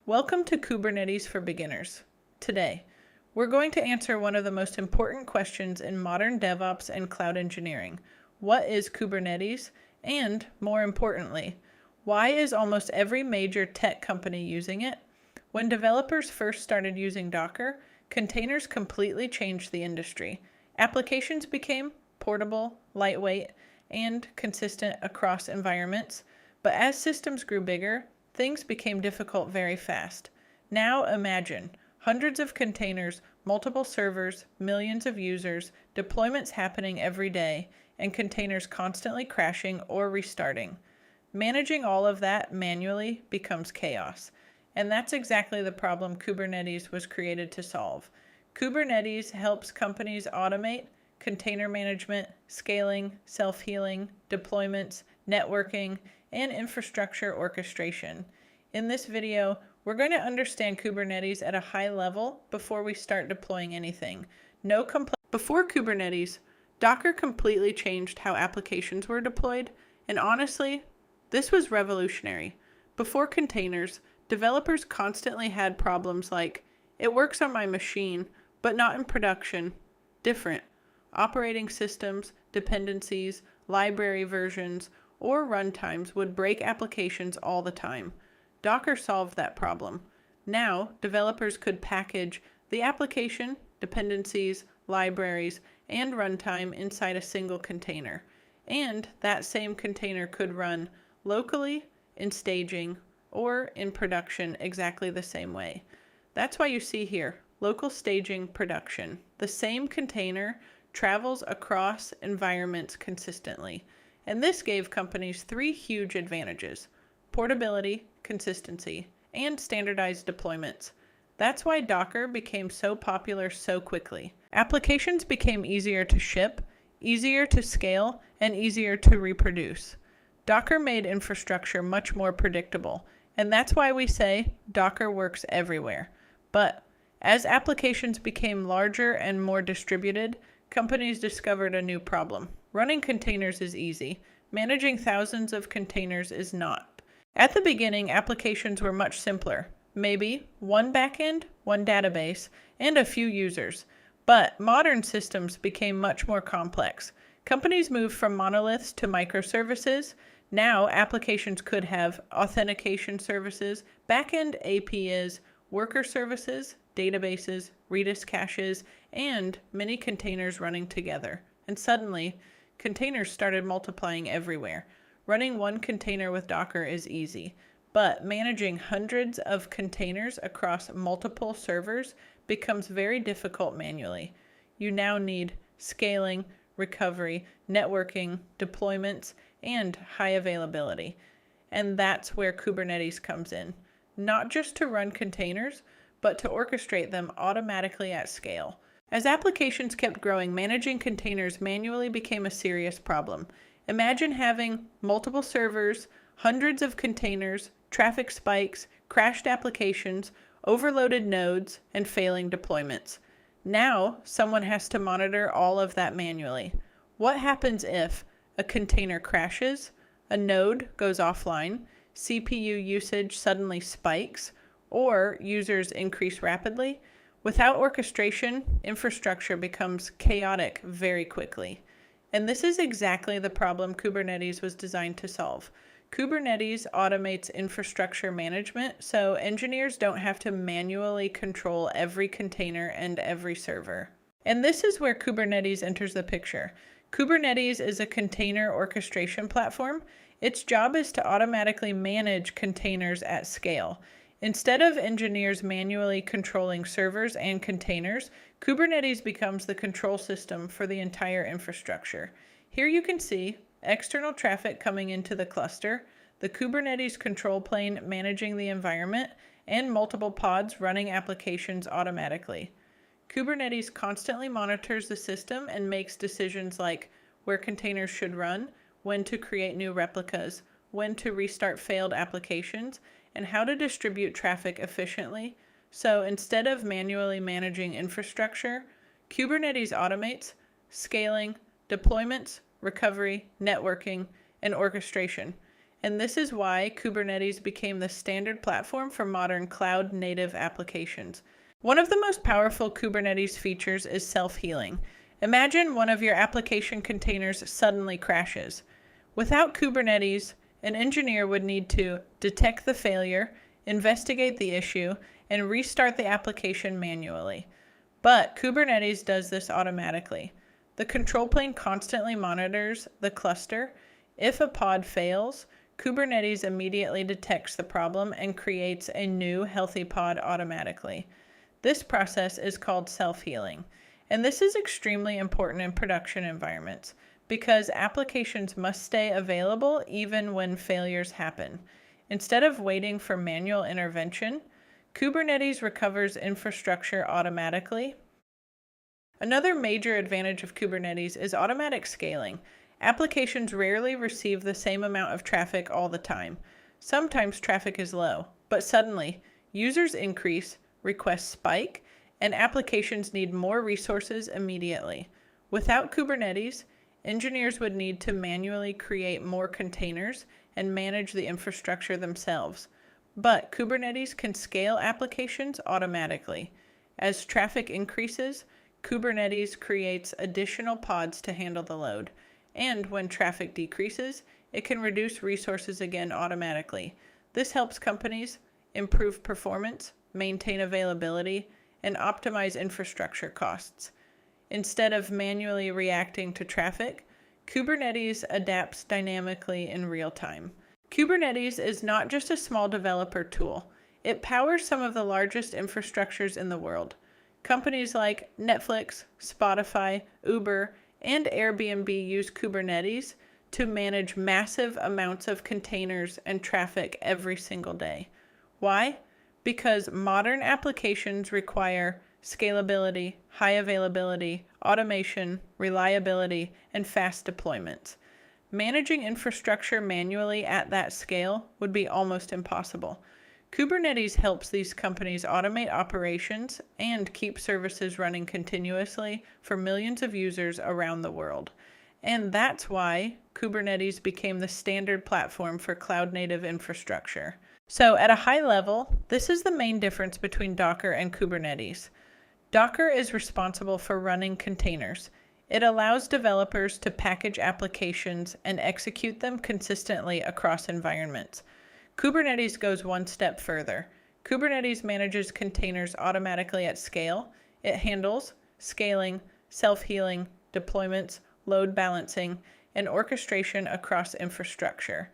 Welcome to Kubernetes for Beginners. Today, we're going to answer one of the most important questions in modern DevOps and cloud engineering. What is Kubernetes? And, more importantly, why is almost every major tech company using it? When developers first started using Docker, containers completely changed the industry. Applications became portable, lightweight, and consistent across environments. But as systems grew bigger, things became difficult very fast. Now imagine hundreds of containers, multiple servers, millions of users, deployments happening every day, and containers constantly crashing or restarting. Managing all of that manually becomes chaos. And that's exactly the problem Kubernetes was created to solve. Kubernetes helps companies automate container management, scaling, self-healing, deployments, networking, and infrastructure orchestration. In this video, we're going to understand Kubernetes at a high level before we start deploying anything. Before Kubernetes, Docker completely changed how applications were deployed, and honestly, this was revolutionary. Before containers, developers constantly had problems like, it works on my machine, but not in production. Different. Operating systems, dependencies, library versions, or runtimes would break applications all the time. Docker solved that problem. Now, developers could package the application, dependencies, libraries, and runtime inside a single container. And that same container could run locally, in staging, or in production exactly the same way. That's why you see here, local staging production. The same container travels across environments consistently. And this gave companies three huge advantages: portability, consistency, and standardized deployments. That's why Docker became so popular so quickly. Applications became easier to ship, easier to scale, and easier to reproduce. Docker made infrastructure much more predictable, and that's why we say Docker works everywhere. But as applications became larger and more distributed, companies discovered a new problem. Running containers is easy. Managing thousands of containers is not. At the beginning, applications were much simpler. Maybe one backend, one database, and a few users. But modern systems became much more complex. Companies moved from monoliths to microservices. Now, applications could have authentication services, backend APIs, worker services, databases, Redis caches, and many containers running together. And suddenly, containers started multiplying everywhere. Running one container with Docker is easy, but managing hundreds of containers across multiple servers becomes very difficult manually. You now need scaling, recovery, networking, deployments, and high availability. And that's where Kubernetes comes in. Not just to run containers, but to orchestrate them automatically at scale. As applications kept growing, managing containers manually became a serious problem. Imagine having multiple servers, hundreds of containers, traffic spikes, crashed applications, overloaded nodes, and failing deployments. Now, someone has to monitor all of that manually. What happens if a container crashes, a node goes offline, CPU usage suddenly spikes, or users increase rapidly? Without orchestration, infrastructure becomes chaotic very quickly. And this is exactly the problem Kubernetes was designed to solve. Kubernetes automates infrastructure management, so engineers don't have to manually control every container and every server. And this is where Kubernetes enters the picture. Kubernetes is a container orchestration platform. Its job is to automatically manage containers at scale. Instead of engineers manually controlling servers and containers, Kubernetes becomes the control system for the entire infrastructure. Here you can see external traffic coming into the cluster, the Kubernetes control plane managing the environment, and multiple pods running applications automatically. Kubernetes constantly monitors the system and makes decisions like where containers should run, when to create new replicas, when to restart failed applications, and how to distribute traffic efficiently. So instead of manually managing infrastructure, Kubernetes automates scaling, deployments, recovery, networking, and orchestration. and this is why Kubernetes became the standard platform for modern cloud-native applications. One of the most powerful Kubernetes features is self-healing. Imagine one of your application containers suddenly crashes. Without Kubernetes, an engineer would need to detect the failure, investigate the issue, and restart the application manually. But Kubernetes does this automatically. The control plane constantly monitors the cluster. If a pod fails, Kubernetes immediately detects the problem and creates a new healthy pod automatically. This process is called self-healing, and this is extremely important in production environments because applications must stay available even when failures happen. Instead of waiting for manual intervention, Kubernetes recovers infrastructure automatically. Another major advantage of Kubernetes is automatic scaling. Applications rarely receive the same amount of traffic all the time. Sometimes traffic is low, but suddenly users increase, requests spike, and applications need more resources immediately. Without Kubernetes, engineers would need to manually create more containers and manage the infrastructure themselves. But Kubernetes can scale applications automatically. As traffic increases, Kubernetes creates additional pods to handle the load. And when traffic decreases, it can reduce resources again automatically. This helps companies improve performance, maintain availability, and optimize infrastructure costs. Instead of manually reacting to traffic, Kubernetes adapts dynamically in real time. Kubernetes is not just a small developer tool. It powers some of the largest infrastructures in the world. Companies like Netflix, Spotify, Uber, and Airbnb use Kubernetes to manage massive amounts of containers and traffic every single day. Why? Because modern applications require scalability, high availability, automation, reliability, and fast deployments. Managing infrastructure manually at that scale would be almost impossible. Kubernetes helps these companies automate operations and keep services running continuously for millions of users around the world. And that's why Kubernetes became the standard platform for cloud-native infrastructure. So at a high level, this is the main difference between Docker and Kubernetes. Docker is responsible for running containers. It allows developers to package applications and execute them consistently across environments. Kubernetes goes one step further. Kubernetes manages containers automatically at scale. It handles scaling, self-healing, deployments, load balancing, and orchestration across infrastructure.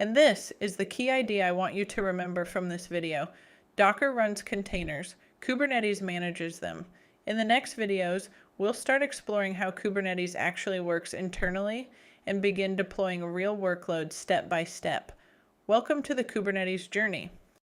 And this is the key idea I want you to remember from this video. Docker runs containers. Kubernetes manages them. In the next videos, we'll start exploring how Kubernetes actually works internally and begin deploying real workloads step by step. Welcome to the Kubernetes journey.